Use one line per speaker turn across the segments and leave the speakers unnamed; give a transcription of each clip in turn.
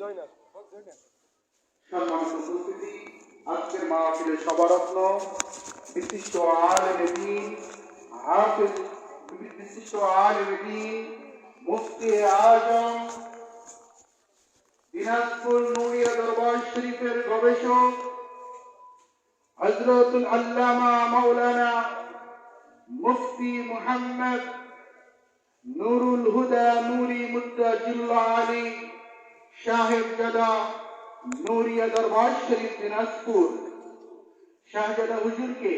সম্মানিত উপস্থিতি, আজকের মাহফিলের সভারত্ন বিশিষ্ট আলেমে দ্বীন হাফেজ, বিশিষ্ট আলেমে দ্বীন মুফতি আজম দিনাজপুর নূরিয়া দরবার শরীফের গবেষক হযরতুল আল্লামা মাওলানা মুফতি মুহাম্মদ নুরুল হুদা নুরি মুত্তাজিল্লাহ আলী সাহেবজাদা নূরিয়া দরবার শরীফ দিনাজপুর শাহজাদা হুজুরকে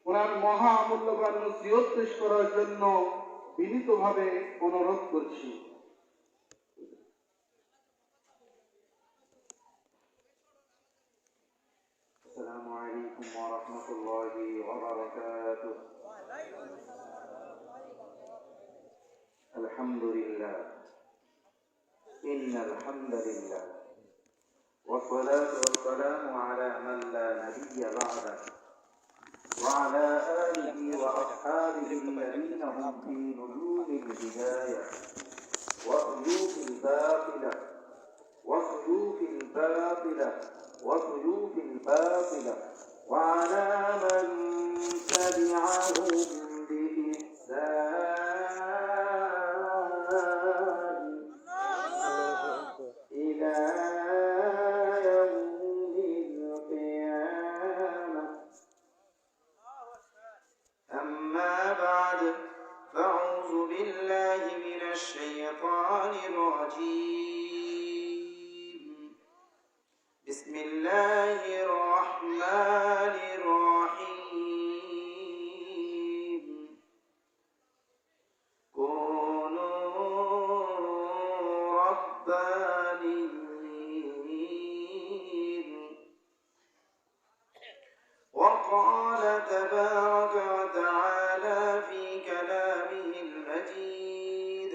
ওনার মহামূল্যবান নসিহত পেশ করার জন্য বিনীতভাবে অনুরোধ করছি। আসসালামু আলাইকুম ওয়া রাহমাতুল্লাহি ওয়া বারাকাতুহু। আলহামদুলিল্লাহ, ইন্নাল হামদালিল্লাহ والصلاة والسلام على من لا نبي بعده وعلى آله وأصحابه الذين هم في نجوم الهداية وسيوف الباطلة وعلى من تبعهم بإحسان إلى فأعوذ بالله من الشيطان الرجيم. بسم الله الرحمن الرحيم. كونوا ربانيين. وقال تبارك وتعالى في كلامه المجيد.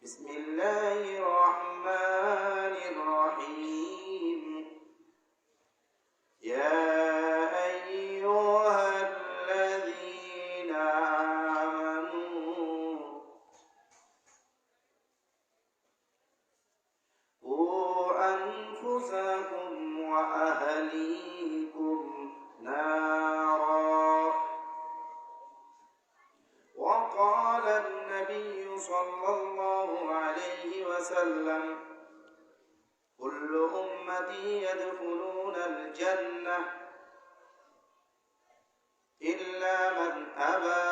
بسم الله الرحمن الرحيم. يا أيها الذين آمنوا قوا أنفسكم وأهليكم نارا. وقال النبي صلى الله عليه وسلم كل أمتي يدخلون الجنة إلا من أبى.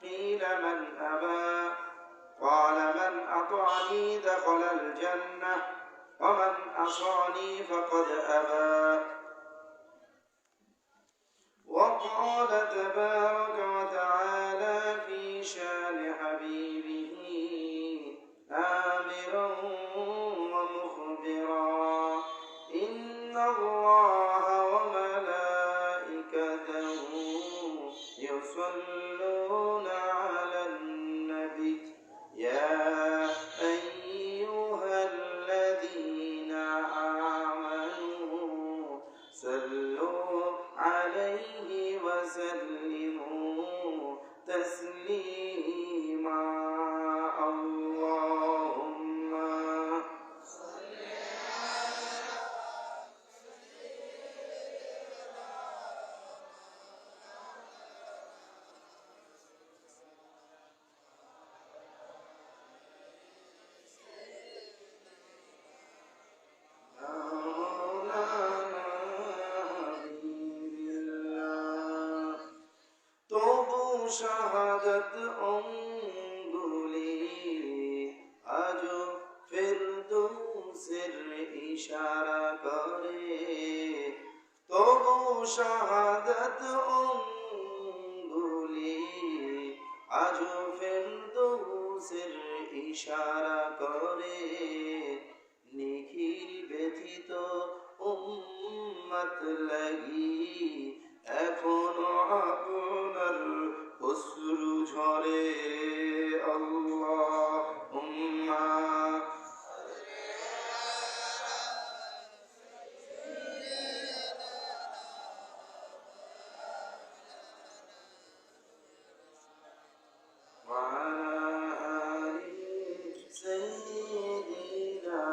قيل من أبى؟ قال من أطعني دخل الجنة ومن عصاني فقد أبى. وقال تبارك وتعالى في شان حبيبه آمرا ومخبرا إن الله وملائكته يصلون على النبي يا أيها الذين آمنوا صلوا عليه وسلموا تسليما. اللهم صل শাহাদাত অঙ্গুলি আজ ফিরদৌসের ইশারা করে। তবু শাহাদাত অঙ্গুলি আজ ফিরদৌসের ইশারা করে। নিখিল ব্যথিত উম্মত লাগি এখনো আপনার অশ্রু ঝরে। আল্লাহুম্মা وعلى آل سيدنا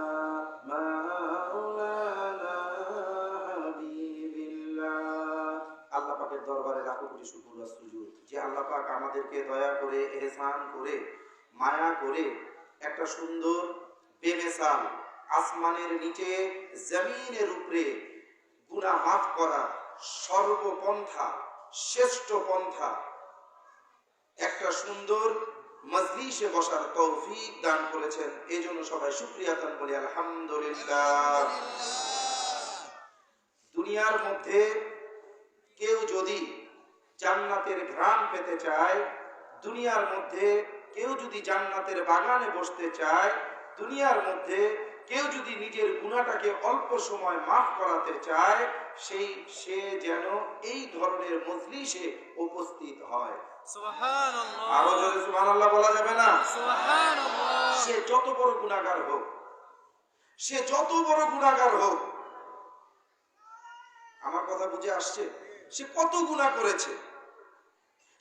আমাদেরকে দয়া করে, এহসান করে, মায়া করে একটা সুন্দর বেমেসাল আসমানের নিচে জমিনের উপরে গুনাহ মাফ করা সর্বপন্থা, শ্রেষ্ঠ পন্থা, একটা সুন্দর মজলিসে বসার তৌফিক দান করেছেন। এই জন্য সবাই শুকরিয়া দান বলি আলহামদুলিল্লাহ। দুনিয়ার মধ্যে কেউ যদি জান্নাতের ঘ্রাণ পেতে চায়, দুনিয়ার মধ্যে কেউ যদি জান্নাতের বাগানে বসতে চায়, দুনিয়ার মধ্যে কেউ যদি নিজের গুনাহটাকে অল্প সময় মাফ করাতে চায়, সে যেন এই ধরনের মজলিসে উপস্থিত হয়। সুবহানাল্লাহ। আরো জোরে সুবহানাল্লাহ বলা যাবে না? সুবহানাল্লাহ। সে যত বড় গুনাহগার হোক, সে যত বড় গুনাহগার হোক, আমার কথা বুঝে আসছে? সে কত গুনাহ করেছে,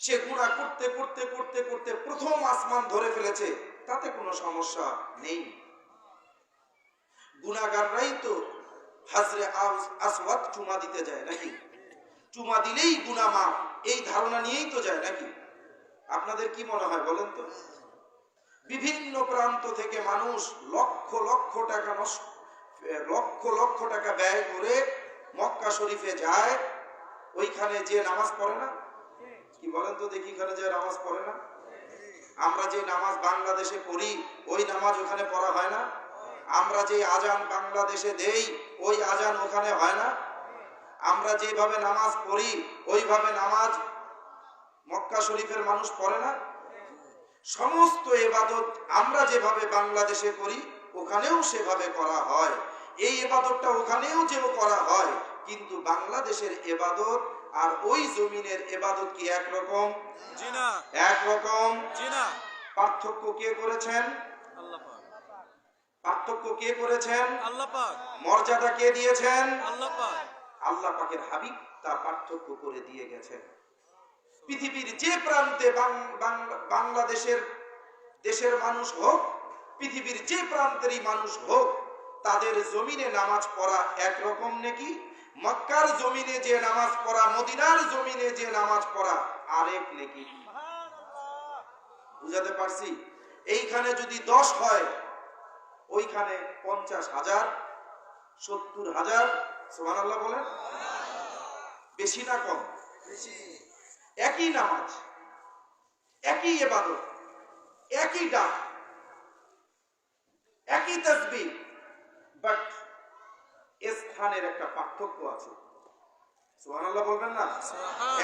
সে গুনাহ করতে করতে করতে করতে প্রথম আসমান ধরে ফেলেছে, তাতে কোনো সমস্যা নেই। গুনাহগাররাই তো হাজরে আসওয়াদ চুমা দিতে যায় নাকি? চুমা দিলেই গুনাহ মাফ, এই ধারণা নিয়েই তো যায় নাকি? আপনাদের কি মনে হয় বলেন তো? বিভিন্ন প্রান্ত থেকে মানুষ লক্ষ লক্ষ টাকা ব্যয় করে মক্কা শরীফে যায়, ওইখানে যে নামাজ পড়ে না? কি বলেন তো দেখি, ওখানে যে নামাজ পড়ে না? আমরা যে নামাজ বাংলাদেশে পড়ি, ওই নামাজ ওখানে পড়া হয় না? আমরা যে আজান বাংলাদেশে দেই, ওই আজান ওখানে হয় না? আমরা যেভাবে নামাজ পড়ি, ওইভাবে নামাজ মক্কা শরীফের মানুষ পড়ে না? সমস্ত ইবাদত আমরা যেভাবে বাংলাদেশে করি, ওখানেও সেভাবে করা হয়। এই ইবাদতটা ওখানেও যেও করা হয়, কিন্তু বাংলাদেশের ইবাদত আর ওই জমিনের ইবাদত কি একরকম? জি না। একরকম? জি না। পার্থক্য কে করেছেন? আল্লাহ পাক। পার্থক্য কে করেছেন? আল্লাহ পাক। মর্যাদা কে দিয়েছেন? আল্লাহ পাক। আল্লাহ পাকের হাবিব তা পার্থক্য করে দিয়ে গেছেন। পৃথিবীর যে প্রান্তে দেশের মানুষ হোক, পৃথিবীর যে প্রান্তেরই মানুষ হোক, তাদের জমিনে নামাজ পড়া একরকম নাকি মক্কার জমিনে যে নামাজ পড়া, মদিনার জমিনে যে নামাজ পড়া আরেক নাকি? বুঝাতে পারছি? এইখানে যদি 10 হয়, ওইখানে 50,000, 70,000। সুবহানাল্লাহ বলেন। বেশি না কম? বেশি। একই নামাজ, একই ইবাদত, একই ডাক, একই তাসবিহ, বাট স্থানের একটা পার্থক্য আছে। সুবহানাল্লাহ বলবেন না?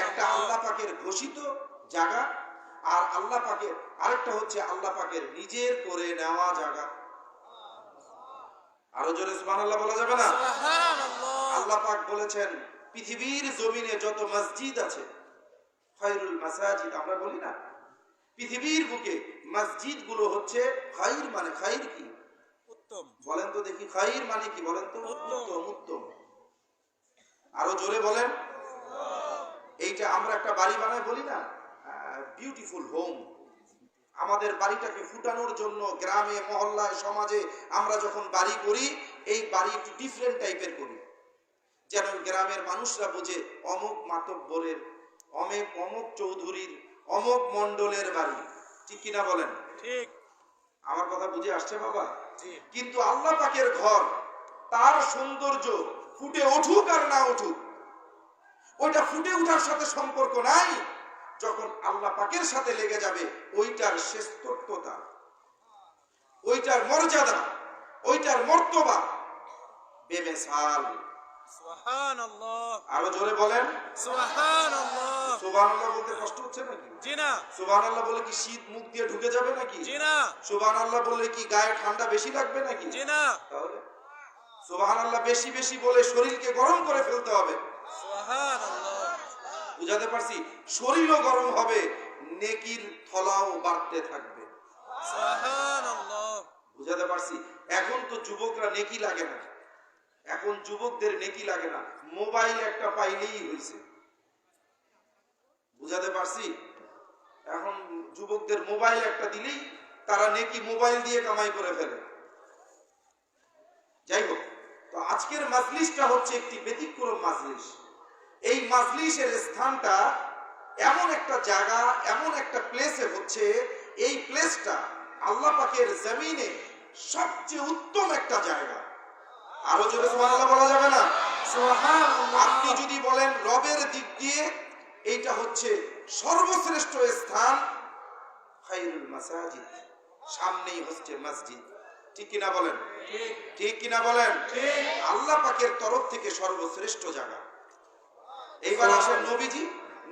একটা আল্লাহ পাকের ঘোষিত জায়গা, আর আল্লাহ পাকের আরেকটা হচ্ছে আল্লাহ পাকের নিজের করে নেওয়া জায়গা। আরো জোরে সুবহানাল্লাহ বলা যাবে না? আল্লাহ পাক বলেছেন, পৃথিবীর জমিনে যত মসজিদ আছে, খায়রুল মাসাজিদ আমরা বলি না, পৃথিবীর বুকে মসজিদ গুলো হচ্ছে খায়র, মানে খায়র কি? উত্তম। বলেন তো দেখি, খায়র মানে কি বলেন তো? উত্তম। উত্তম। আরো জোরে বলেন। এইটা আমরা একটা বাড়ি বানাই বলি না, বিউটিফুল হোম। আমাদের বাড়িটাকে ফুটানোর জন্য গ্রামে, মহল্লায়, সমাজে আমরা যখন বাড়ি করি, এই বাড়ি একটু ডিফারেন্ট টাইপের করি, যেন গ্রামের মানুষরা বোঝে অমুক মাতব্বরের, অমুক চৌধুরীর, অমুক মন্ডলের বাড়ি। ঠিক কিনা বলেন? ঠিক। আমার কথা বুঝে আসছে বাবা? কিন্তু আল্লাহ পাকের ঘর, তার সৌন্দর্য ফুটে উঠুক আর না উঠুক, ওইটা ফুটে উঠার সাথে সম্পর্ক নাই। যখন আল্লাহ পাকের সাথে লেগে যাবে, ওইটার শ্রেষ্ঠত্বতা, ওইটার মর্যাদা, ওইটার মর্তবা বেমিসাল। সুবহানাল্লাহ। আরো জোরে বলেন সুবহানাল্লাহ। সুবহানাল্লাহ বলতে কষ্ট হচ্ছে নাকি? জি না। সুবহানাল্লাহ বলে কি শীত মুখ দিয়ে ঢুকে যাবে নাকি? জি না। সুবহানাল্লাহ বলে কি গায়ে ঠান্ডা বেশি লাগবে নাকি? জি না। তাহলে সুবহানাল্লাহ বেশি বেশি বলে শরীরকে গরম করে ফেলতে হবে। সুবহানাল্লাহ। বুঝাতে পারছি? শরীরও গরম হবে, নেকির থলাও বাড়তে থাকবে। সুবহানাল্লাহ। বুঝাতে পারছি? এখন তো যুবকরা নেকি লাগে না, এখন যুবকদের নেকি লাগে না, মোবাইল একটা পাইলেই হয়েছে। বুঝাতে পারছি? এখন যুবকদের মোবাইল একটা দিলেই তারা নেকি মোবাইল দিয়ে কামাই করে ফেলে। যাই হোক, তো আজকের মাজলিসটা হচ্ছে একটি ব্যতিক্রম মাজলিস। এই মাজলিসের স্থানটা এমন একটা জায়গা, এমন একটা প্লেসে হচ্ছে, এই প্লেসটা আল্লাহ পাকের জমিনে সবচেয়ে উত্তম একটা জায়গা। আরো জোরে সুবহানাল্লাহ বলা যাবে না? আপনি যদি বলেন রবের দিক দিয়ে এইটা হচ্ছে সর্বশ্রেষ্ঠ স্থান, খায়রুল মাসাজিদ, সামনেই হচ্ছে মসজিদ। ঠিক কিনা বলেন? ঠিক কিনা বলেন? আল্লাহ পাকের তরফ থেকে সর্বশ্রেষ্ঠ জায়গা। এইবার আসেন নবীজি।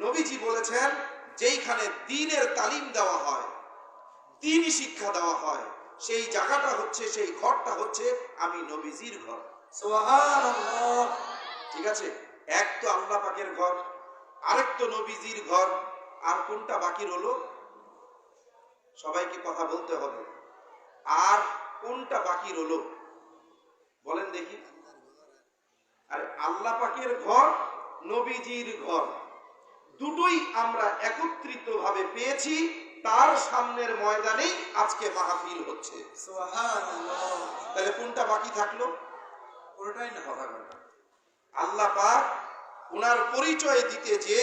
নবীজি বলেছেন যেইখানে দ্বীনের তালিম দেওয়া হয়, দ্বীনি শিক্ষা দেওয়া হয়, সেই জায়গাটা হচ্ছে, সেই ঘরটা হচ্ছে আমি নবীজির ঘর। সুবহানাল্লাহ। ঠিক আছে, এক তো আল্লাহ পাকের ঘর, আরেক তো নবীজির ঘর, আর কোনটা বাকি রইলো? সবাইকে কথা বলতে হবে। আর কোনটা বাকি রইলো বলেন দেখি? আরে আল্লাহ পাকের ঘর, নবীজির ঘর, দুটোই আমরা একত্রিত ভাবে পেয়েছি। তার সামনের ময়দানেই আজকে মাহফিল হচ্ছে। সুবহানাল্লাহ। তাহলে কোনটা বাকি থাকলো? পুরোটাই না। কথা বলতে আল্লাহ পাক ওনার পরিচয় দিতে যে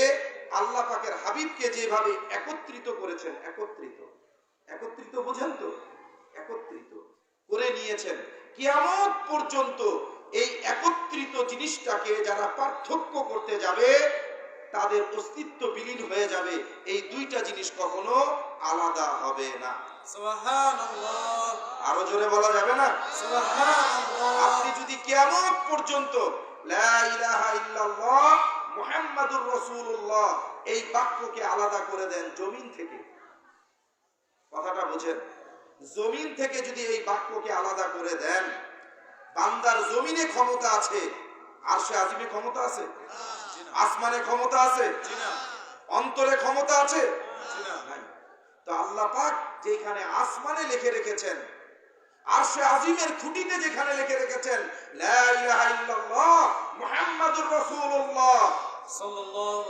আল্লাহ পাকের হাবিবকে যেভাবে একত্রিত করেছেন, একত্রিত বোঝেন তো? একত্রিত করে নিয়েছেন। কিয়ামত পর্যন্ত এই একত্রিত জিনিসটাকে যারা পার্থক্য করতে যাবে তাদের অস্তিত্ব বিলীন হয়ে যাবে। এই দুইটা জিনিস কখনো আলাদা হবে না। সুবহানাল্লাহ। আরো জোরে বলা যাবে না? সুবহানাল্লাহ। আপনি যদি কিয়ামত পর্যন্ত লা ইলাহা ইল্লাল্লাহ মুহাম্মাদুর রাসূলুল্লাহ এই বাক্যকে আলাদা করে দেন জমিন থেকে, কথাটা বুঝেন, জমিন থেকে যদি এই বাক্যকে আলাদা করে দেন, বান্দার জমিনে ক্ষমতা আছে, আরশে আজিমে ক্ষমতা আছে, আসমানে ক্ষমতা আছে, অন্তরে ক্ষমতা আছে, তো আল্লাহ পাক যেখানে আসমানে লিখে রেখেছেন, আরশে আজিমের খুঁটিতে যেখানে লিখে রেখেছেন লা ইলাহা ইল্লাল্লাহ মুহাম্মাদুর রাসূলুল্লাহ সাল্লাল্লাহু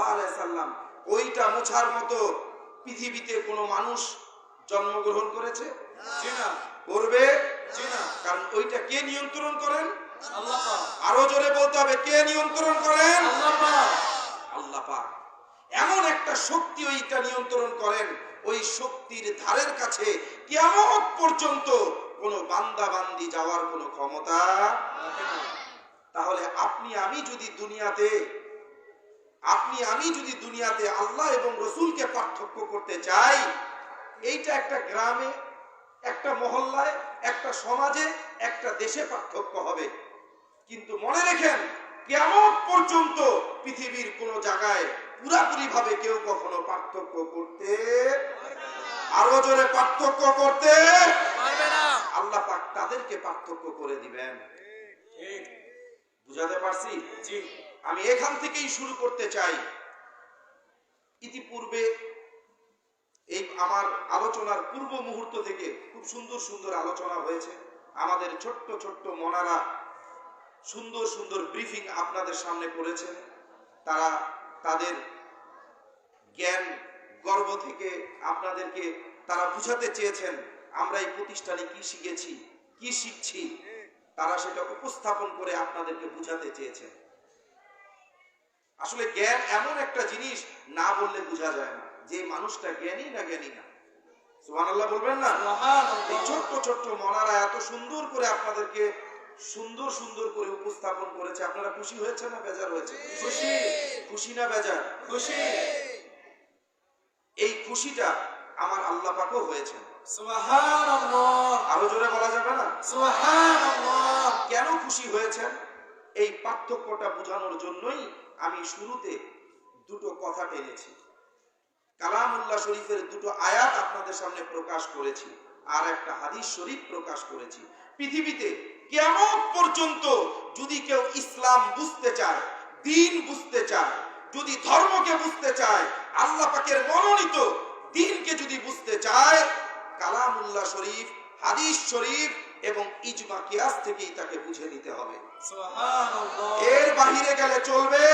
আলাইহি সাল্লাম, ওইটা মোছার মতো পৃথিবীতে কোনো মানুষ জন্মগ্রহণ করেছে? জি না। করবে? জি না। কারণ ওইটা কে নিয়ন্ত্রণ করেন? আল্লাহ পাক। আরো জোরে বলতে হবে, কে নিয়ন্ত্রণ করেন? আল্লাহ পাক। আল্লাহ পাক এমন একটা শক্তি ওইটা নিয়ন্ত্রণ করেন, ওই শক্তির ধারের কাছে কিয়ামত পর্যন্ত কোনো বান্দা বান্দি যাওয়ার কোনো ক্ষমতা রাখে না। তাহলে আপনি আমি যদি দুনিয়াতে আল্লাহ এবং রসুলকে পার্থক্য করতে চাই, এইটা একটা গ্রামে, একটা মহল্লায়, একটা সমাজে, একটা দেশে পার্থক্য হবে। কিন্তু মনে রেখেন কিয়ামত পর্যন্ত পৃথিবীর কোন জায়গায় পুরাপুরি ভাবে কেউ কখনো পার্থক্য করতে, আরো জোরে পার্থক্য করতে পারবে না। আল্লাহ পাক তাদেরকে পার্থক্য করে দিবেন। ঠিক বুঝাতে পারছি? জি। আমি এখান থেকেই শুরু করতে চাই। ইতিপূর্বে এই আমার আলোচনার পূর্ব মুহূর্ত থেকে খুব সুন্দর সুন্দর আলোচনা হয়েছে। আমাদের ছোট্ট ছোট্ট মনারা সুন্দর সুন্দর ব্রিফিং আপনাদের সামনে করেছেন। তারা তাদের জ্ঞান গর্ব থেকে আপনাদেরকে তারা বুঝাতে চেয়েছেন আমরা এই প্রতিষ্ঠানে কি শিখেছি, কি শিখছি, তারা সেটা উপস্থাপন করে আপনাদেরকে বুঝাতে চেয়েছেন। আসলে জ্ঞান এমন একটা জিনিস, না বললে বোঝা যায় না যে মানুষটা জ্ঞানী না জ্ঞানী না। সুবহানাল্লাহ বলবেন না? এই ছোট্ট ছোট্ট মনারা এত সুন্দর করে আপনাদেরকে সুন্দর সুন্দর করে উপস্থাপন করেছে। আপনারা খুশি হয়েছে না বেজার হয়েছে? খুশি। খুশি না বেজার? খুশি। এই খুশিটা আমার আল্লাহ পাকও হয়েছে। সুবহানাল্লাহ। আরো জোরে বলা যাবে না? সুবহানাল্লাহ। কেন খুশি হয়েছেন? এই পার্থক্যটা বোঝানোর জন্যই আমি শুরুতে দুটো কথা টেনেছি। কালামুল্লাহ শরীফের দুটো আয়াত আপনাদের সামনে প্রকাশ করেছি, আর একটা হাদিস শরীফ প্রকাশ করেছি। পৃথিবীতে কিয়ামত পর্যন্ত যদি কেউ ইসলাম বুঝতে চায়, দ্বীন বুঝতে চায়, যদি ধর্মকে বুঝতে চায়, আল্লাহ পাকের মনোনীত দ্বীনকে যদি বুঝতে চায়, কালামুল্লাহ শরীফ, হাদিস শরীফ এবং ইজমা কিয়াস থেকেই তাকে বুঝে নিতে হবে। সুবহানাল্লাহ। এর বাহিরে গেলে চলবে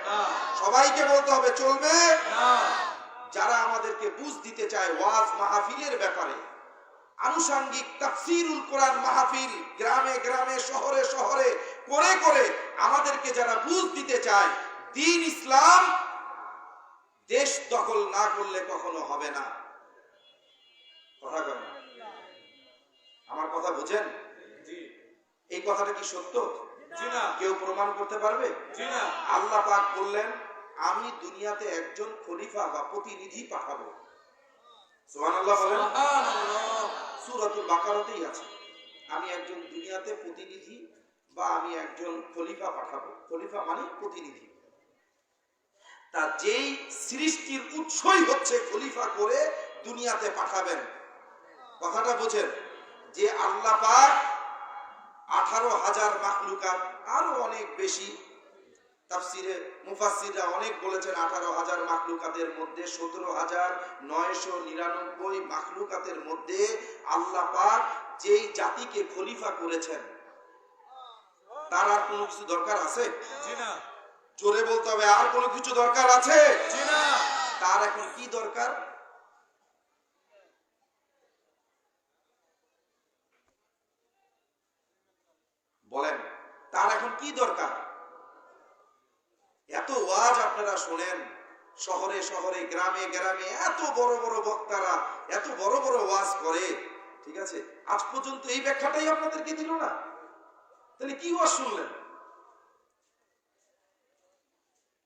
না। সবাইকে বলতে হবে চলবে না। যারা আমাদেরকে বুঝ দিতে চায় ওয়াজ মাহফিলের ব্যাপারে, আনুষঙ্গিক তাফসীরুল কোরআন মাহফিল গ্রামে গ্রামে শহরে শহরে করে করে আমাদেরকে যারা বুঝ দিতে চায় দ্বীন ইসলাম, দেশ দখল না করলে কখনো হবে না। কথা কয় না? আমার কথা বুঝেন? এই কথাটা কি সত্য? কেউ প্রমাণ করতে পারবে? আল্লাহ পাক বললেন, আমি দুনিয়াতে একজন খলিফা বা প্রতিনিধি পাঠাবো। সুবহানাল্লাহ বলেন। সূরাতুল বাকারাতেই আছে, আমি একজন দুনিয়াতে প্রতিনিধি বা আমি একজন খলিফা পাঠাবো। খলিফা মানে প্রতিনিধি। তা যেই সৃষ্টির উৎসই হচ্ছে খলিফা করে দুনিয়াতে পাঠাবেন। কথাটা বোঝেন যে আল্লাহ পাক 18,000 মাখলুকাত, আরো অনেক বেশি, তাফসিরে মুফাসসিররা অনেক বলেছেন 18,000 মাখলুকাতের মধ্যে 17,999 মাখলুকাতের মধ্যে আল্লাহ পাক যেই জাতিকে খলিফা করেছেন তার আর কোনো কিছু দরকার আছে? জি না। জোরে বলতে হবে, আর কোনো কিছু দরকার আছে? জি না। তার এখন কি দরকার? বলেন, তার এখন কি দরকার? এত ওয়াজ আপনারা শোনেন, শহরে শহরে গ্রামে গ্রামে এত বড় বড় বক্তারা এত বড় বড় ওয়াজ করে, ঠিক আছে, আজ পর্যন্ত এই ব্যাখ্যাটাই আপনাদেরকে দিল না, তাহলে কি ওয়াজ শুনলেন?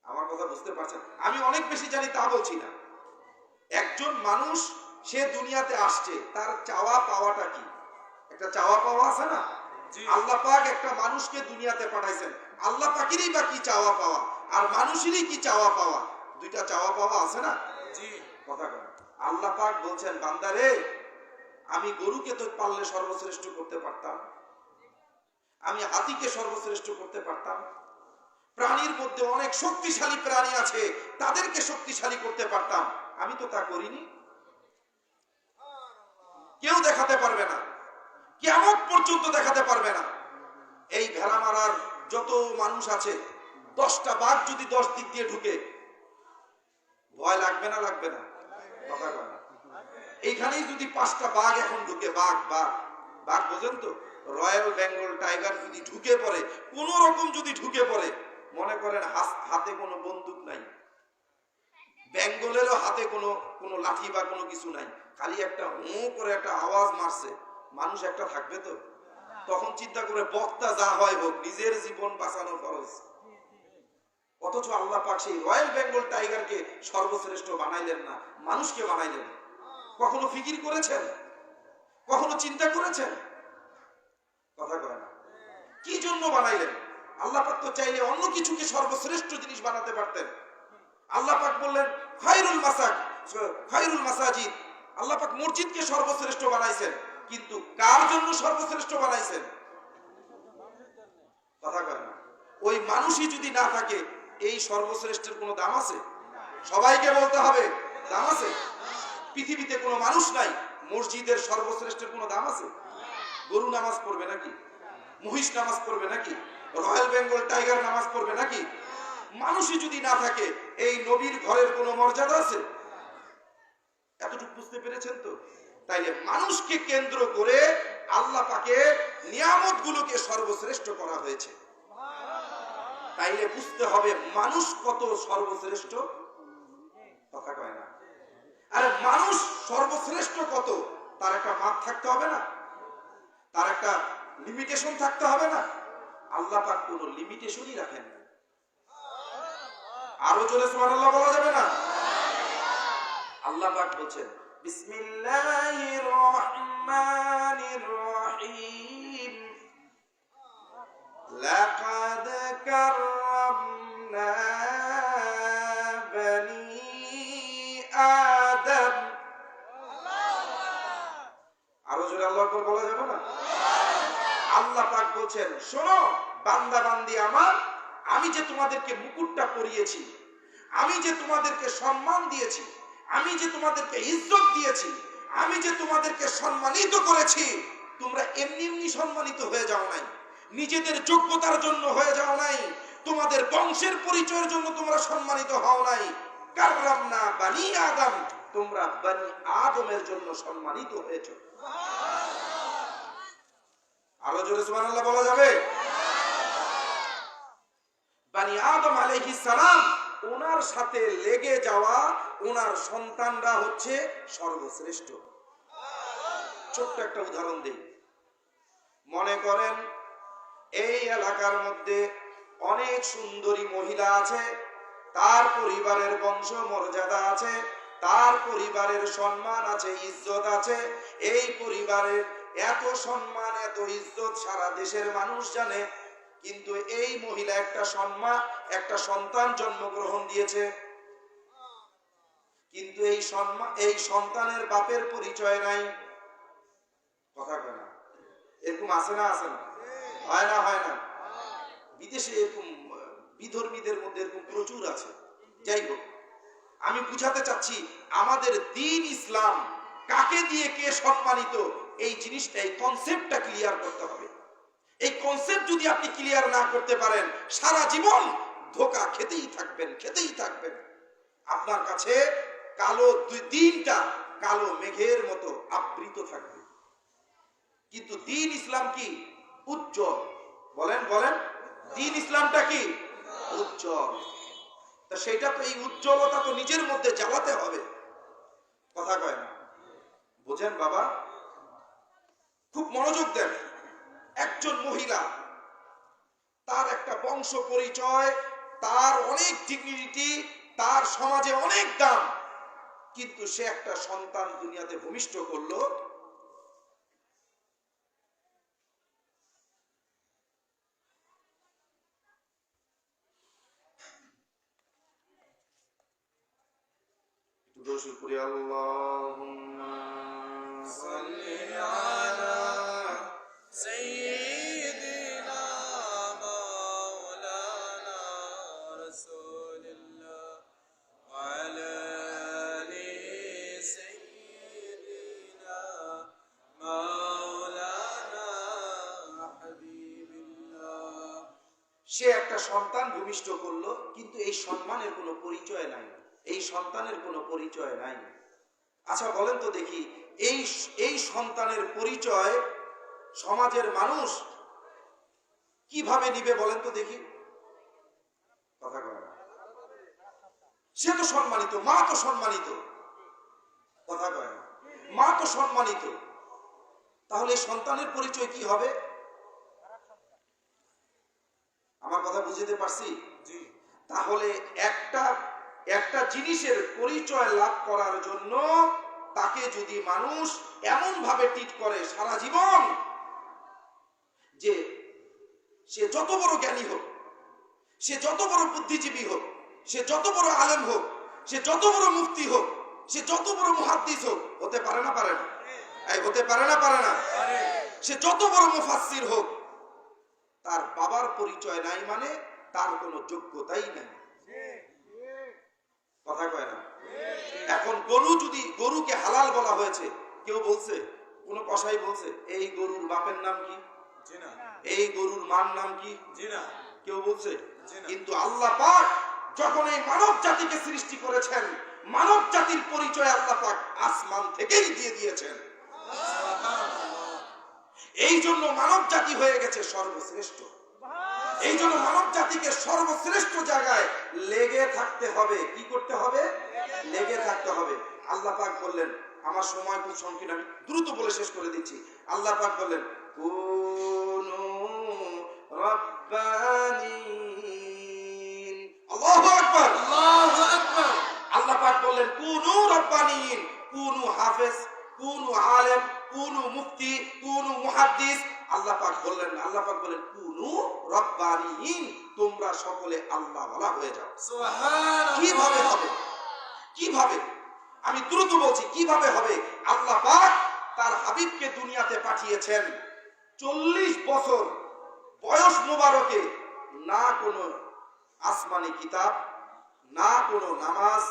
আমার কথা বুঝতে পারছেন? আমি অনেক বেশি জানি তা বলছি না। একজন মানুষ সে দুনিয়াতে আসছে, তার চাওয়া পাওয়াটা কি? একটা চাওয়া পাওয়া আছে না? আল্লাহ পাক একটা মানুষকে দুনিয়াতে পাঠাইছেন, আল্লাহ পাকেরই বা কি চাওয়া পাওয়া আর মানুষেরই কি চাওয়া পাওয়া? দুইটা চাওয়া পাওয়া আছে না? জি। কথা বলেন। আল্লাহ পাক বলছেন, বান্দারে আমি গরুকে তো পাললে সর্বশ্রেষ্ঠ করতে পারতাম, আমি হাতিকে সর্বশ্রেষ্ঠ করতে পারতাম, প্রাণীর মধ্যে অনেক শক্তিশালী প্রাণী আছে তাদেরকে শক্তিশালী করতে পারতাম, আমি তো তা করিনি। কেউ দেখাতে পারবে না, কিয়ামত পর্যন্ত দেখাতে পারবে না। এই ভেড়া মারার যত মানুষ আছে, 10টা বাঘ যদি 10 দিক দিয়ে ঢুকে, ভয় লাগবে না? লাগবে না? কথা কয় না। এইখানেই যদি 5টা বাঘ এখন ঢুকে, বাঘ বাঘ বাঘ বোঝেন তো, রয়্যাল বেঙ্গল টাইগার যদি ঢুকে পড়ে, কোন রকম যদি ঢুকে পড়ে, মনে করেন হাতে কোনো বন্দুক নাই, বেঙ্গলেরও হাতে কোনো লাঠি বা কোনো কিছু নাই, খালি একটা হু করে একটা আওয়াজ মারছে, মানুষ একটা থাকবে তো? তখন চিন্তা করে বক্তা যা হয় হোক, নিজের জীবন বাঁচানো ফরজ। অথচ আল্লাহ পাক সেই রয়্যাল বেঙ্গল টাইগারকে সর্বশ্রেষ্ঠ বানাইলেন না, মানুষকে বানাইলেন। কখনো ফিকির করেছেন? কখনো চিন্তা করেছেন? কথা কয় না। কি জন্য বানাইলেন? আল্লাহ পাক তো চাইলে অন্য কিছুকে সর্বশ্রেষ্ঠ জিনিস বানাতে পারতেন। আল্লাহ পাক বললেন খায়রুল মাসাজিদ, আল্লাহ পাক মসজিদকে সর্বশ্রেষ্ঠ বানাইছেন, কিন্তু কার জন্য সর্বশ্রেষ্ঠ বানাইছেন? কথা কয় না। ওই মানুষই যদি না থাকে, এই সর্বশ্রেষ্ঠের কোনো দাম আছে? সবাইকে বলতে হবে, দাম আছে? পৃথিবীতে কোনো মানুষ নাই, মসজিদের সর্বশ্রেষ্ঠের কোনো দাম আছে? গরু নামাজ পড়বে নাকি? মহিষ নামাজ পড়বে নাকি? রয়্যাল বেঙ্গল টাইগার নামাজ পড়বে নাকি? মানুষই যদি না থাকে, এই নবীর ঘরের কোনো মর্যাদা আছে? এতটুকু বুঝতে পেরেছেন তো? তাইলে মানুষকে কেন্দ্র করে আল্লাহ পাকের নিয়ামতগুলোকে সর্বশ্রেষ্ঠ করা হয়েছে। তাইলে বুঝতে হবে মানুষ কত সর্বশ্রেষ্ঠ। কথা কয় না। আরে মানুষ সর্বশ্রেষ্ঠ কত, তার একটা মাপ থাকতে হবে না? তার একটা লিমিটেশন থাকতে হবে না? আল্লাহ পাক কোনো লিমিটেশনই রাখেন না। আরো জোরে সুবহানাল্লাহ বলা যাবে না? আল্লাহ পাক বলছেন, বিসমিল্লাহির রহমানির রহিম, লাকাদ কাররামনা বনি আদম। আরো জোরে আল্লাহু আকবার বলা যাবে না? আল্লাহ পাক বলছেন, শোনো বান্দা বান্দি আমার, আমি যে তোমাদেরকে মুকুটটা পরিয়েছি, আমি যে তোমাদেরকে সম্মান দিয়েছি, আমি যে তোমাদেরকে ইজ্জত দিয়েছি, আমি যে তোমাদেরকে সম্মানিত করেছি, তোমরা এমনি এমনি সম্মানিত হয়ে যাও নাই, নিজেদের যোগ্যতার জন্য হয়ে যাও নাই, তোমাদের বংশের পরিচয়ের জন্য তোমরা সম্মানিত হও নাই। কাররামনা বনি আদম, তোমরা বনি আদমের জন্য সম্মানিত হয়েছো। আরো জোরে সুবহানাল্লাহ বলা যাবে? বনি আদম আলাইহিস সালাম ওনার সাথে লেগে যাওয়া ওনার সন্তানরা হচ্ছে সর্বশ্রেষ্ঠ। ছোট্ট একটা উদাহরণ দিই। মনে করেন এই এলাকার মধ্যে অনেক সুন্দরী মহিলা আছে, তার পরিবারের বংশ মর্যাদা আছে, তার পরিবারের সম্মান আছে, ইজ্জত আছে। এই পরিবারের এত সম্মান এত ইজ্জত সারা দেশের মানুষ জানে, কিন্তু এই মহিলা একটা সন্তান জন্মগ্রহণ দিয়েছে, কিন্তু এই সন্তানের বাপের পরিচয় নাই। কথা কয় না? এরকম আছে না? আছে না? হয় না? হয় না? বিদেশে এরকম বিধর্মীদের মধ্যে এরকম প্রচুর আছে। যাই হোক, আমি বুঝাতে চাচ্ছি আমাদের দ্বীন ইসলাম কাকে দিয়ে কে সম্মানিত, এই জিনিসটা, এই কনসেপ্টটা ক্লিয়ার করতে হবে। এই কনসেপ্ট যদি আপনি ক্লিয়ার না করতে পারেন, সারা জীবন ধোঁকা খেতেই থাকবেন। আপনার কাছে কালো দিনটা কালো মেঘের মতো আবৃত থাকবে, কিন্তু দ্বীন ইসলাম কি? উজ্জ্বল। বলেন দ্বীন ইসলামটা কি? উজ্জ্বল। তা সেটা তো, এই উজ্জ্বলতা তো নিজের মধ্যে জ্বালাতে হবে। কথা কয় না? বোঝেন বাবা? খুব মনোযোগ দেন। একজন মহিলা, তার একটা বংশ পরিচয়, তার অনেক ডিগনিটি, তার সমাজে অনেক দাম, কিন্তু সে একটা সন্তান দুনিয়াতে ভূমিষ্ঠ করলো। দরুদ পড়ি, আল্লাহুম্মা সাল্লি আলা সাইয়্যিদিনা মাওলানা রাসূলিল্লাহ ওয়া আলা আলি সাইয়্যিদিনা মাওলানা হাবিবিল্লাহ। সে একটা সন্তান ভূমিষ্ঠ করলো, কিন্তু এই সম্মানের কোনো পরিচয় নাই, এই সন্তানের কোনো পরিচয় নাই। আচ্ছা বলেন তো দেখি, এই সন্তানের পরিচয় সমাজের মানুষ কিভাবে নিবে? বলেন তো দেখি। কথা কয় না? সে তো সম্মানিত, মা তো সম্মানিত। কথা কয় না? মা তো সম্মানিত। তাহলে সন্তানের পরিচয় কি হবে? আমার কথা বুঝতে পারছি? তাহলে একটা জিনিসের পরিচয় লাভ করার জন্য তাকে যদি মানুষ এমন ভাবে ট্রিট করে সারা জীবন, যে সে যত বড় জ্ঞানী হোক, সে যত বড় বুদ্ধিজীবী হোক, সে যত বড় আলেম হোক, সে যত বড় মুফতি হোক, সে যত বড় মুহাদ্দিস হোক, হতে পারে না? পারে না? হতে পারে না? পারে না? সে যত বড় মুফাসসির হোক, তার বাবার পরিচয় নাই মানে তার কোনো যোগ্যতাই নাই। কথা কয় না? এখন গরুকে হালাল বলা হয়েছে, কেউ বলছে? কোন কসাই বলছে এই গরুর বাপের নাম কি? এই গরুর মার নাম কি? কেউ বলছে? কিন্তু আল্লাহ পাক যখন এই মানব জাতিকে সৃষ্টি করেছেন, মানব জাতির পরিচয় আল্লাহ পাক আসমান থেকেই দিয়ে দিয়েছেন। এই জন্য মানব জাতি হয়ে গেছে সর্বশ্রেষ্ঠ। এই জন্য মানব জাতিকে সর্বশ্রেষ্ঠ জায়গায় লেগে থাকতে হবে। কি করতে হবে? লেগে থাকতে হবে। আল্লাহ পাক বললেন, আমার সময় খুব সংকীর্ণ, আমি দ্রুত বলে শেষ করে দিচ্ছি। আল্লাহ পাক বললেন, কুনু রাব্বানিন। আল্লাহু আকবার, আল্লাহু আকবার। আল্লাহ পাক বললেন কুনু রাব্বানিন, কুনু হাফেজ, কুনু আলেম, কুনু মুফতি, কুনু মুহাদ্দিস। আল্লাহ পাক বললেন কুনু রাব্বানিন, তোমরা সকলে আল্লাহওয়ালা হয়ে যাও। সুবহানাল্লাহ। কিভাবে হবে? কিভাবে? আমি দ্রুত বলছি, কিভাবে হবে? আল্লাহ পাক তার হাবিবকে দুনিয়াতে পাঠিয়েছেন 40 বছর বয়স মোবারকে, না কোনো আসমানি কিতাব, না কোনো নামাজ,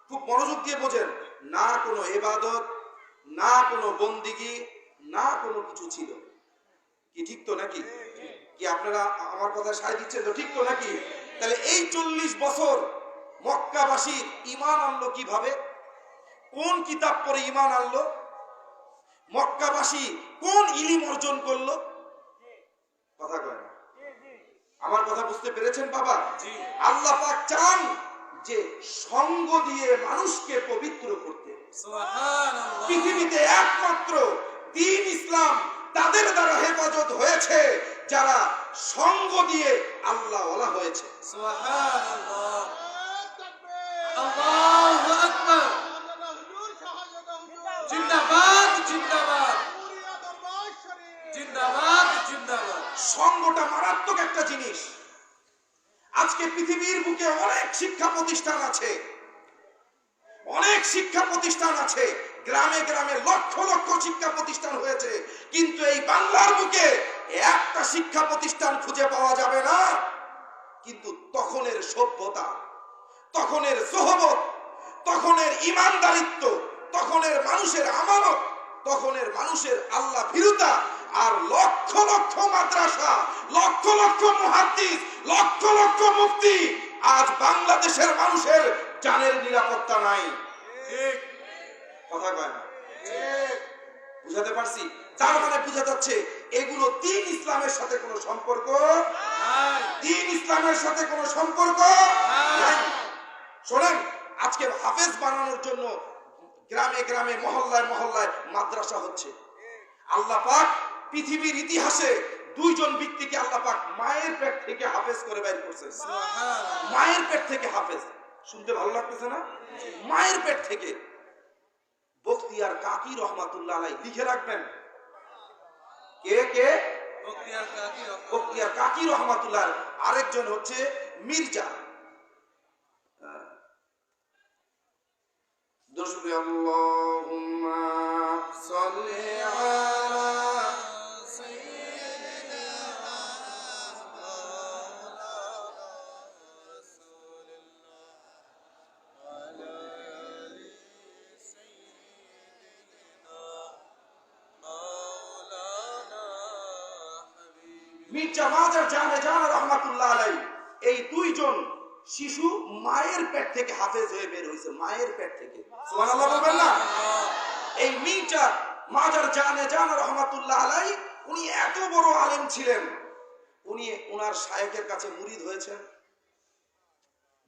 খুব মনোযোগ দিয়ে বোঝেন, না কোনো ইবাদত, না কোনো বন্দিগি, না কোনো কিছু ছিল। কি ঠিক তো নাকি? কি আপনারা আমার কথা সায় দিচ্ছেন তো? ঠিক তো নাকি? তাহলে এই 40 বছর মক্কাবাসী ঈমান আনলো কিভাবে? কোন কিতাব পড়ে ঈমান আনলো? মক্কাবাসী কোন ইলম অর্জন করলো? কথা কয় না? আমার কথা বুঝতে পেরেছেন বাবা? আল্লাহ পাক চান যে সঙ্গ দিয়ে মানুষকে পবিত্র করতে।
সুবহানাল্লাহ।
পৃথিবীতে একমাত্র দ্বীন ইসলাম তাদের দ্বারা হেফাজত হয়েছে যারা সঙ্গ দিয়ে আল্লাহ ওয়ালা হয়েছে।
সুবহানাল্লাহ। আল্লাহু আকবার। জিন্দাবাদ জিন্দাবাদ জিন্দাবাদ জিন্দাবাদ।
সঙ্গটা মারাত্মক একটা জিনিস। আজকে পৃথিবীর বুকে অনেক শিক্ষা প্রতিষ্ঠান আছে, অনেক শিক্ষা প্রতিষ্ঠান আছে, গ্রামে গ্রামে লক্ষ লক্ষ শিক্ষা প্রতিষ্ঠান হয়েছে, কিন্তু এই বাংলার বুকে একটা শিক্ষা প্রতিষ্ঠান খুঁজে পাওয়া যাবে না। কিন্তু তখনের সভ্যতা, তখনের সোহবত, তখনের ইমানদারিত্ব, তখনের মানুষের আমানত, তখনের মানুষের আল্লাহ ভীরুতা, আর লক্ষ লক্ষ মাদ্রাসা, লক্ষ লক্ষ মুহাদ্দিস, লক্ষ লক্ষ মুফতি, আজ বাংলাদেশের মানুষের জানের নিরাপত্তা নাই।
ঠিক
কথা কয় না? বুঝাতে পারছি? তার মানে বোঝা যাচ্ছে এগুলো দ্বীন ইসলামের সাথে কোনো সম্পর্ক
নাই।
দ্বীন ইসলামের সাথে কোনো সম্পর্ক নাই। শোনেন, আজকে হাফেজ বানানোর জন্য গ্রামে গ্রামে মহল্লায় মহল্লায় মাদ্রাসা হচ্ছে। আল্লাহ পাক পৃথিবীর ইতিহাসে দুইজন ব্যক্তিকে আল্লাহ পাক মায়ের পেট থেকে হাফেজ করে বের করছেন।
সুবহানাল্লাহ।
মায়ের পেট থেকে হাফেজ, শুনতে ভালো লাগতেছে না? মায়ের পেট থেকে। বখতিয়ার কাকি রহমাতুল্লাহ আলাইহি, লিখে রাখবেন। কে কে?
বখতিয়ার কাকি।
বখতিয়ার কাকি রহমাতুল্লাহ। আরেকজন হচ্ছে মির্জা। দশবে আল্লাহুম্মা সাল্লি আলা মির্জা মাজার জানে জানা রহমাতুল্লাহ আলাইহি। এই দুইজন শিশু মায়ের পেট থেকে হাফেজ হয়ে বের হয়েছে, মায়ের পেট থেকে। সুবহানাল্লাহ বলবেন না? এই মির্জা মাজার জানে জানা রহমাতুল্লাহ আলাইহি, উনি এত বড় আলেম ছিলেন, উনি ওনার শায়েখের কাছে মুরিদ হয়েছেন।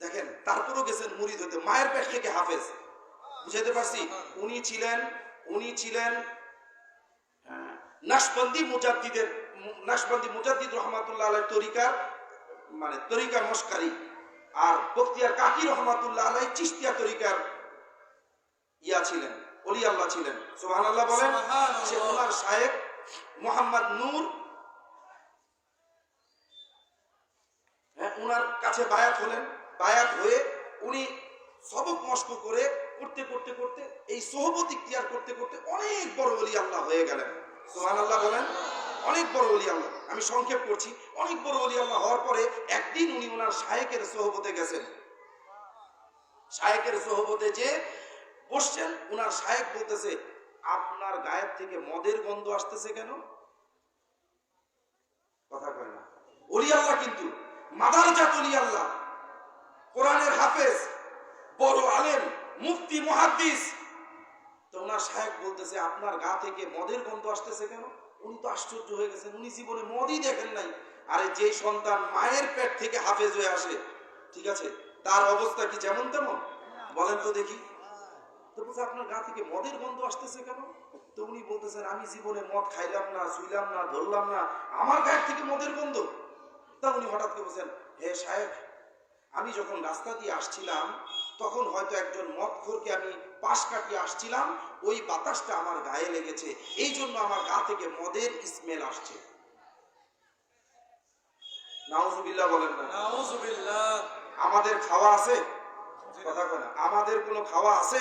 দেখেন, তারপরও গেছেন মুরিদ হতে, মায়ের পেট থেকে হাফেজ। বুঝাতে পারছি? উনি ছিলেন নাশবন্দি মুজাদ্দিদ রহমাতুল্লাহ আলাইহি তরিকার, মানে তরিকার মশকারি। আর বখতিয়ার কাকি রহমাতুল্লাহ আলাইহি চিশতিয়া তরিকার ছিলেন, ওলি আল্লাহ ছিলেন। সুবহানাল্লাহ বলেন। সে ওনার শায়েখ মোহাম্মদ নূর, ওনার কাছে বায়াত হলেন। বায়াত হয়ে উনি সবক মস্ক করে করতে করতে করতে এই সোহবত ইখতিয়ার করতে করতে অনেক বড় ওলি আল্লাহ হয়ে গেলেন। সুবহানাল্লাহ বলেন। অনেক বড় ওলি আল্লাহ, আমি সংক্ষেপ করছি। অনেক বড় ওলি আল্লাহ হওয়ার পরে একদিন উনি ওনার শায়েখের সোহবতে গেছেন। শায়েখের সোহবতে যে বসছেন, ওনার শায়েখ বলতেছে, আপনার গায়ের থেকে মদের গন্ধ আসতেছে কেন? কথা কয় না। ওলি আল্লাহ কিন্তু মাদারজাত ওলি আল্লাহ, কোরআনের হাফেজ, বড় আলেম, মুফতি, মুহাদ্দিস। তো ওনার শায়েখ বলতেছে, আপনার গা থেকে মদের গন্ধ আসতেছে কেন? উনি তো আশ্চর্য হয়ে গেছেন, উনি জীবনে মদই দেখেন নাই। আরে যে সন্তান মায়ের পেট থেকে হাফেজ হয়ে আসে, ঠিক আছে, তার অবস্থা কি যেমন তেমন? বলেন তো দেখি। তো বলছে, আপনার গা থেকে মদের গন্ধ আসতেছে কেন? তো উনি বলতেছেন, আমি জীবনে মদ খাইলাম না, শুইলাম না, ধরলাম না, আমার গায়ের থেকে মদের গন্ধ। তা উনি হঠাৎ করে বলছেন, হে শায়েখ, আমি যখন রাস্তা দিয়ে আসছিলাম তখন হয়তো একজন মদখোরকে আমি পাশ কাটিয়ে আসছিলাম, ওই বাতাসটা আমার গায়ে লেগেছে, এই জন্য আমার গা থেকে মদের স্মেল আসছে। নাউজুবিল্লাহ বলেন না?
নাউজুবিল্লাহ।
আমাদের খাওয়া আছে? কথা কয় না। আমাদের কোনো খাওয়া আছে?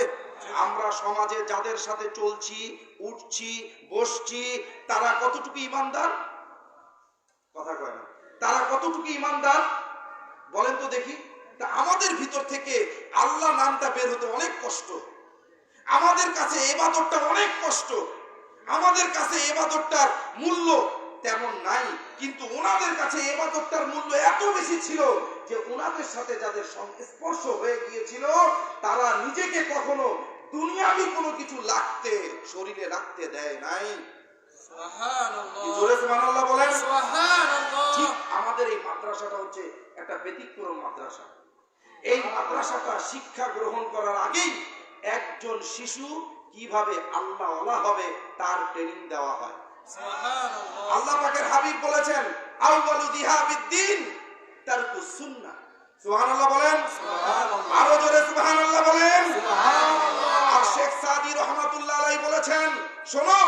আমরা সমাজে যাদের সাথে চলছি, উঠছি, বসছি, তারা কতটুকু ইমানদার? কথা কয় না। তারা কতটুকু ইমানদার বলেন তো দেখি। তা আমাদের ভিতর থেকে আল্লাহ নামটা বের হতে অনেক কষ্ট, আমাদের কাছে ইবাদতটা অনেক কষ্ট, আমাদের কাছে ইবাদতটার মূল্য তেমন নাই, কিন্তু ওনাদের কাছে ইবাদতটার মূল্য এত বেশি ছিল যে ওনাদের সাথে যাদের সংস্পর্শ হয়ে গিয়েছিল তারা নিজেকে কখনো দুনিয়াবি কোনো কিছু শরীরে রাখতে দেয় নাই।
সুবহানাল্লাহ।
জোরে সুবহানাল্লাহ বলেন।
সুবহানাল্লাহ।
ঠিক আমাদের এই মাদ্রাসাটা হচ্ছে একটা ব্যতিক্রম মাদ্রাসা। এই মাদ্রাসাটা শিক্ষা গ্রহণ করার আগেই একজন শিশু কিভাবে আল্লাহওয়ালা হবে তার ট্রেনিং দেওয়া হয়।
সুবহানাল্লাহ।
আল্লাহ পাকের হাবিব বলেছেন আউয়ালু দিহাবিদ্দিন তারকুস সুন্নাহ। সুবহানাল্লাহ বলেন, আরো জোরে সুবহানাল্লাহ বলেন। আর শেখ সাদি রহমাতুল্লাহ আলাইহি বলেছেন, শোনো,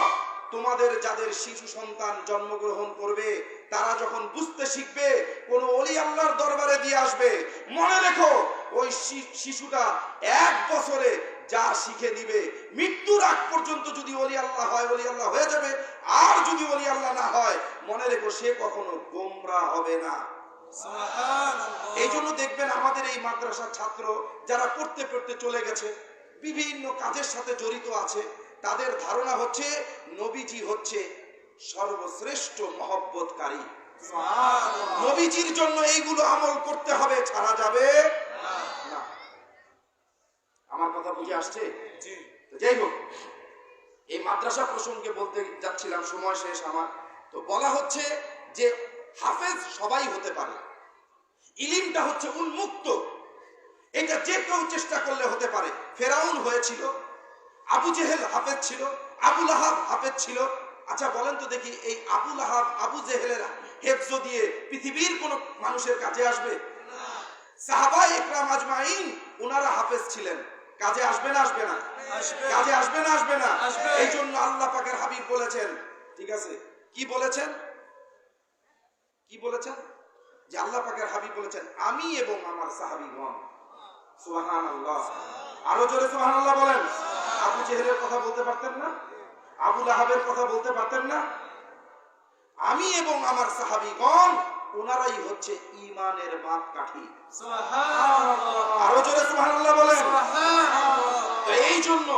তোমাদের যাদের শিশু সন্তান জন্মগ্রহণ করবে তারা যখন বুঝতে শিখবে, কোন ওলি আল্লাহর দরবারে দিয়ে আসবে, মনে রেখো ওই শিশুটা 1 বছরে যা শিখে দিবে, মৃত্যুর আগ পর্যন্ত যদি ওলি আল্লাহ হয় ওলি আল্লাহ হয়ে যাবে, আর যদি ওলি আল্লাহ না হয় মনে রেখো সে কখনো গোমরা হবে না।
সুবহানাল্লাহ।
এই জন্য দেখবেন আমাদের এই মাদ্রাসার ছাত্র যারা পড়তে পড়তে চলে গেছে, বিভিন্ন কাজের সাথে জড়িত আছে, তাদের ধারণা হচ্ছে নবীজি হচ্ছে সর্বশ্রেষ্ঠ মহব্বতকারী।
সুবহানাল্লাহ।
নবীজির জন্য এইগুলো আমল করতে হবে, ছাড়া যাবে না। আমার কথা বুঝে আসছে?
জি।
তো যাই হোক, এই মাদ্রাসা প্রসঙ্গে বলতে যাচ্ছিলাম, সময় শেষ আমার। তো বলা হচ্ছে যে হাফেজ সবাই হতে পারে, ইলিমটা হচ্ছে উন্মুক্ত, এটা যে কেউ চেষ্টা করলে হতে পারে। ফেরাউন হয়েছিল, আবু জেহেল হাফেজ ছিল, আবু লাহাব হাফেজ ছিল। আচ্ছা বলেন তো দেখি, এই আবু লাহাব আবু জেহেলের হেফজ দিয়ে পৃথিবীর কোন মানুষের কাজে আসবে? সাহাবায়ে ইকরাম আজমাইন ওনারা হাফেজ ছিলেন, কাজে আসবে না আসবে না?
আসবে।
কাজে আসবে না আসবে না?
আসবে।
এই জন্য আল্লাহ পাকের হাবিব বলেছেন, ঠিক আছে, কি বলেছেন? কি বলেছেন? যে আল্লাহ পাকের হাবিব বলেছেন আমি এবং আমার সাহাবীগণ। সুবহানাল্লাহ, আরো জোরে সুবহানাল্লাহ বলেন। আবু জেহেলের কথা বলতে পারতেন না? আবু লাহাবের কথা বলতে পারতেন না? আমি এবং আমার সাহাবীগণ, ওনারাই হচ্ছে ঈমানের মাপকাঠি।
সুবহানাল্লাহ।
আরো জোরে সুবহানাল্লাহ বলেন।
সুবহানাল্লাহ।
তো এই জন্য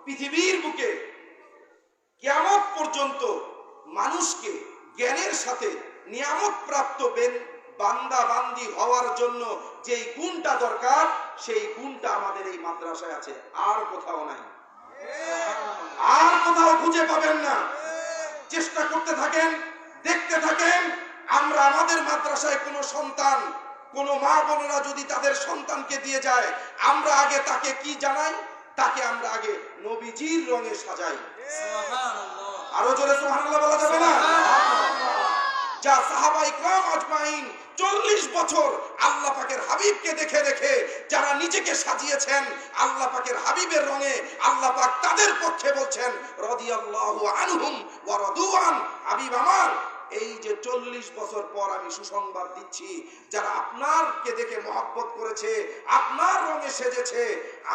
পৃথিবীর বুকে কিয়ামত পর্যন্ত মানুষকে জ্ঞানের সাথে নিয়ামত প্রাপ্ত বান্দা বান্দি হওয়ার জন্য যেই গুণটা দরকার, সেই গুণটা আমাদের এই মাদ্রাসায় আছে, আর কোথাও নাই, আর কোথাও খুঁজে পাবেন না। চেষ্টা করতে থাকেন, দেখতে থাকেন। আমরা আমাদের মাদ্রাসায় কোনো সন্তান, কোন মা বোনেরা যদি তাদের সন্তানকে দিয়ে যায়, আমরা আগে তাকে কি জানাই? তাকে আমরা আগে নবীজির রঙে সাজাই।
সুবহানাল্লাহ।
আরো জোরে সুবহানাল্লাহ বলা যাবে না? যা সাহাবা ইকরাম আজমাইন 40 বছর আল্লাহ পাকের হাবিবকে দেখে দেখে যারা নিজেকে সাজিয়েছেন আল্লাহ পাকের হাবিবের রঙে, আল্লাহ পাক তাদের পক্ষে বলছেন রাদিয়াল্লাহু আনহুম ওয়া রাদুআন। হাবিব আমার, এই যে 40 বছর পর আমি সুসংবাদ দিচ্ছি, যারা আপনারকে দেখে মহব্বত করেছে, আপনার রঙে সেজেছে,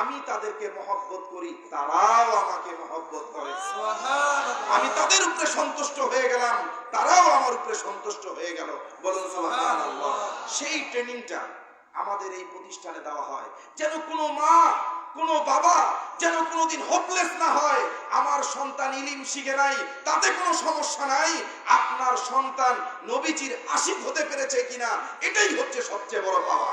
আমি তাদেরকে মহব্বত করি, তারাও আমাকে মহব্বত করে।
সুবহানাল্লাহ।
আমি তাদের উপরে সন্তুষ্ট হয়ে গেলাম, তারাও আমার উপরে সন্তুষ্ট হয়ে গেল। বলুন সুবহানাল্লাহ। সেই ট্রেনিংটা আমাদের এই প্রতিষ্ঠানে দেওয়া হয়, যেন কোনো মা কোনো বাবা যেন কোনোদিন হোপলেস না হয়। আমার সন্তান ইলিম শিখে নাই, তাতে কোনো সমস্যা নাই, আপনার সন্তান নবীজির আশিক হতে পেরেছে কিনা, এটাই হচ্ছে সবচেয়ে বড় পাওয়া।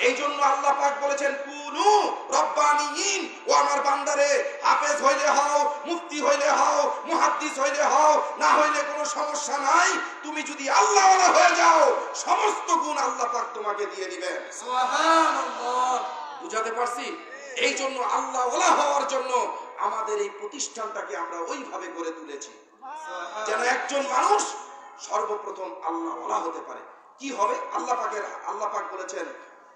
এই জন্য আল্লাহ পাক বলেছেন কুনু রব্বানিয়িন, ও আমার বান্দারে, হাফেজ হইলে হও, মুফতি হইলে হও, মুহাদ্দিস হইলে হও, না হইলে কোনো সমস্যা নাই, তুমি যদি আল্লাহওয়ালা হয়ে যাও সমস্ত গুণ আল্লাহ পাক তোমাকে দিয়ে দিবেন।
সুবহানাল্লাহ।
বুঝাতে পারছি? এই জন্য আল্লাহওয়ালা হওয়ার জন্য আমাদের এই প্রতিষ্ঠানটাকে আমরা ওইভাবে গড়ে তুলেছি যেন একজন মানুষ সর্বপ্রথম আল্লাহওয়ালা হতে পারে। কি হবে? আল্লাহ পাক বলেছেন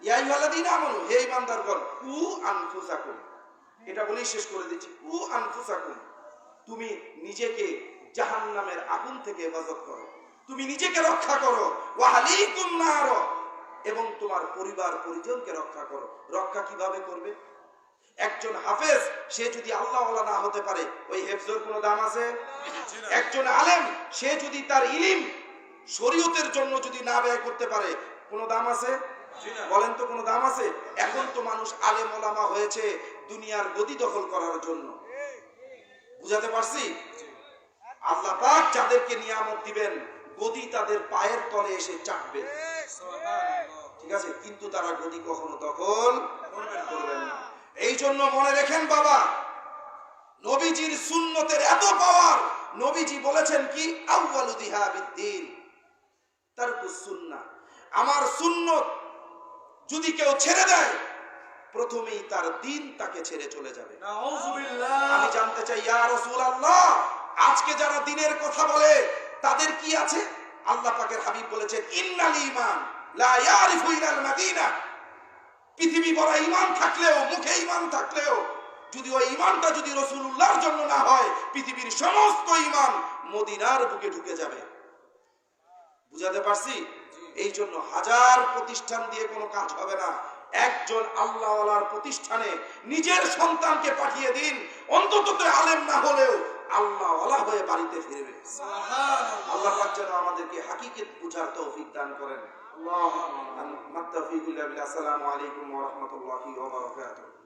ইয়া আইয়ুহাল্লাযীনা আমানু, হে ঈমানদারগণ, কু আনফুসাকুম, এটা বলেই শেষ করে দিচ্ছি, কু আনফুসাকুম, তুমি নিজেকে জাহান্নামের আগুন থেকে হেফাজত করো, তুমি নিজেকে রক্ষা করো, ওয়া আলাইকুম নার, এবং তোমার পরিবার পরিজনকে রক্ষা করো। রক্ষা কিভাবে করবে? একজন হাফেজ সে যদি আল্লাহওয়ালা না হতে পারে, ওই হেফজের কোনো দাম আছে? একজন আলেম সে যদি তার ইলম শরীয়তের জন্য যদি না ব্যয় করতে পারে, কোনো দাম আছে? বলেন তো কোনো দাম আছে? এখন তো মানুষ আলেম ওলামা হয়েছে দুনিয়ার গদি দখল করার জন্য। বুঝাতে পারছি? আল্লাহ পাক যাদেরকে নিয়ামত দিবেন, গদি তাদের পায়ের তলে এসে চাপবে, ঠিক আছে, কিন্তু তারা গদি কখনো দখল করবেন না। এই জন্য মনে রেখেন বাবা, নবীজির সুন্নতের এত পাওয়ার, নবীজি বলেছেন কি আউয়ালু দিহাবিদ্দিন তারকুস সুন্নাহ, আমার সুন্নত যদি কেউ ছেড়ে দেয় প্রথমেই তার দিন তাকে ছেড়ে চলে যাবে।
নাউযুবিল্লাহ।
আমি জানতে চাই ইয়া রাসূলুল্লাহ, আজকে যারা দিনের কথা বলে তাদের কি আছে? আল্লাহ পাকের হাবিব বলেছেন ইন্নাল ঈমান লা ইয়ারিফু ইলাল মাদিনা। পৃথিবী ভরা ঈমান থাকলেও, মুখে ঈমান থাকলেও যদি ওই ঈমানটা যদি রাসূলুল্লাহর জন্য না হয়, পৃথিবীর সমস্ত ঈমান মদিনার বুকে ঢুকে যাবে। বুঝাতে পারছি? এই জন্য হাজার প্রতিষ্ঠান দিয়ে কোনো কাজ হবে না। একজন আল্লাহওয়ালার প্রতিষ্ঠানে নিজের সন্তানকে পাঠিয়ে দিন, অন্তত আলেম না হলেও আল্লাহওয়ালা হয়ে বাড়িতে ফিরবে। আল্লাহ পাক যেন আমাদেরকে হাকিকত বুঝার তৌফিক দান করেন। আল্লাহুম্মা আসসালামু আলাইকুম ওয়া রাহমাতুল্লাহি ওয়া বারাকাতুহু।